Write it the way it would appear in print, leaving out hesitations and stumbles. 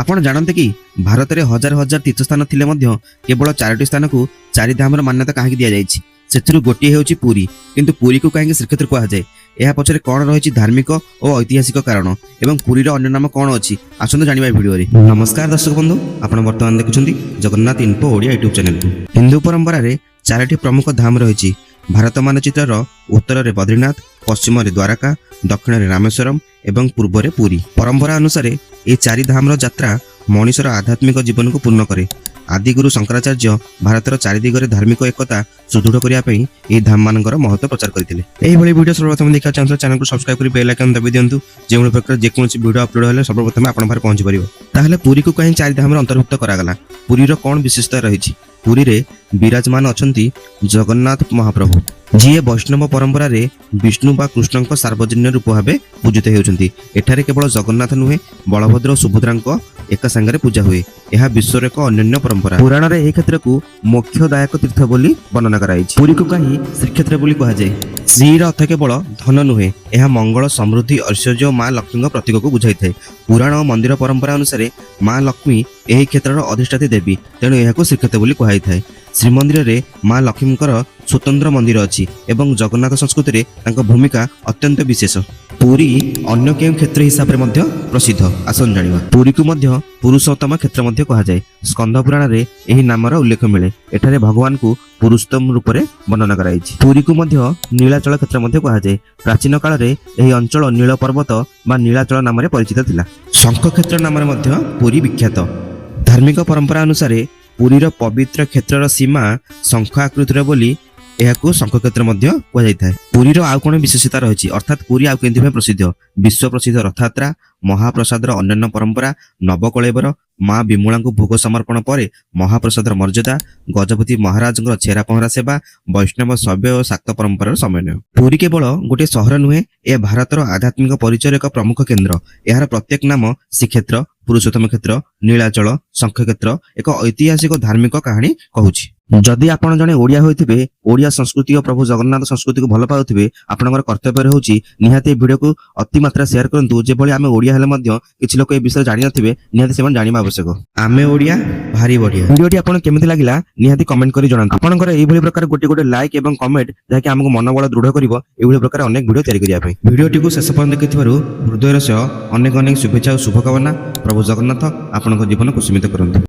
आपण जानते कि भारत में हजार हजार तीर्थस्थान थिले मध्य केवल 4टी स्थान को चारिधाम मान्यता कहीं दि जाइए से गोटे हूँ पुरी किंतु पुरी को कहीं श्रीक्षेत्र कहुए यह पछरे कौन रही धार्मिक और ऐतिहासिक कारण एवं पुरीर अन्य नाम कौन अच्छी आसतु जानिबा वीडियो रे। नमस्कार दर्शक बंधु, आपण वर्तमान देखुछंती Jagannath info Odia YouTube channel को। हिंदू परंपरा रे 4टी प्रमुख धाम रही। भारत मानचित्र उत्तर में बद्रीनाथ, पश्चिम में द्वारका, दक्षिण में रामेश्वरम एवं पूर्व में पुरी। परंपरा अनुसार ये 4 धाम यात्रा मनुष्यर आध्यात्मिक जीवन को पूर्ण करे। आदिगुरु शंकराचार्य भारत 4 दिगरे धार्मिक एकता सुदृढ़ करने धाम मानकर महत्व प्रचार करते। वीडियो सर्वप्रथम देखा चाहते चैनल को सब्सक्राइब कर बेल आइकन दबा दिंतु जो प्रकार जेकोसी वीडियो अपलोड हेले सर्वप्रथम आपन पारे पहुंच परिबो। ताहले पुरी को कहीं 4 धाम अंतर्भुक्त करागला। पुरीर कौन विशेषता रही? पुरी रे विराजमान अछंती जगन्नाथ महाप्रभु जी वैष्णव परंपरा रे विष्णु बा कृष्ण सार्वजनीन रूप भाव पूजित होउछंती। एठारे केवल जगन्नाथ नुहे बलभद्र और सुभद्रा एक संगे पूजा हुए। यह विश्वर एक अन्य परंपरा। पुराण रे एही क्षेत्र को मोक्षदायक तीर्थ बोली वर्णना कराई। पुरी को कहीं श्रीक्षेत्र बोली कहा जाए। श्री अर्थ केवल धन नुहे, यह मंगल, समृद्धि, ऐश्वर्य माँ लक्ष्मी प्रतीक को बुझाई थाए। पुराण और मंदिर परंपरा अनुसार माँ लक्ष्मी यही क्षेत्र अधिष्ठात्री देवी, तेणु यह श्रीक्षेत्र बोली कहा थाए। श्रीमंदिर रे माँ लक्ष्मी स्वतंत्र मंदिर अच्छी एवं जगन्नाथ संस्कृति रे तांको भूमिका अत्यंत विशेष। पुरी अन्य के क्षेत्र हिसाब से प्रसिद्ध। आसन जानिबा। पुरी को मध्य पुरुषोत्तम क्षेत्र मध्य कहा जाए। स्कंद पुराण रे एही नामर उल्लेख मिले। एठारे भगवान को पुरुषोत्तम रूप में वर्णना कराई। पुरी को मध्य नीलाचल क्षेत्र मध्य कहा जाए। प्राचीन काल रे एही अंचल नील पर्वत बा नीलाचल नाम रे परिचित थिला। शंख क्षेत्र नाम रे मध्य पुरी विख्यात। धार्मिक परंपरा अनुसार पुरीर पवित्र क्षेत्रर सीमा शंख आकृतिर बोली यह शंख क्षेत्र कहुए। पुरीर आउ कौन विशेषता रही? अर्थात पुरी आउ के प्रसिद्ध? विश्व प्रसिद्ध रथयात्रा, महाप्रसादर अन्य परंपरा, नवकलेवर, माँ विमला को भोग समर्पण पर महाप्रसादर मर्यादा, गजपति महाराज छेरा पहरा सेवा, वैष्णव शैव और शाक्त परंपरार समन्वय। पुरी केवल गोटे सहर नुहे, यह भारतर आध्यात्मिक परिचय एक प्रमुख केन्द्र। यार प्रत्येक नाम श्रीक्षेत्र, पुरुषोत्तम क्षेत्र, नीलाचल, शंख क्षेत्र एक ऐतिहासिक धार्मिक कहानी कहूछि। जदि आपण जने ओडिया होइथिबे, ओडिया संस्कृति और प्रभु जगन्नाथ संस्कृति को भल पाउथिबे, आपनकर कर्तव्य रहउछि निहाते वीडियो को अति मात्रा शेयर करंतु। जे भली आमे ओडिया हेले मध्य किछि लोक ए विषय जानि नथिबे, निहाते सेमान जानिबा आवश्यक। आमे ओडिया भारी बढ़िया। वीडियोटी आपण केमिति लागिला निहाते कमेंट करि जणांतु। आपनकर एई भली प्रकार गोटे लाइक एवं कमेंट जाके हमको मनोबल दृढ़ करिवो एई भली प्रकार अनेक वीडियो तयारी करिया पई। वीडियोटी को शेष पर्यंत देखिथिबारु हृदयर सह अनेक अनेक शुभेच्छा और शुभकामना। प्रभु जगन्नाथ आपनकर जीवन को सीमित करंतु।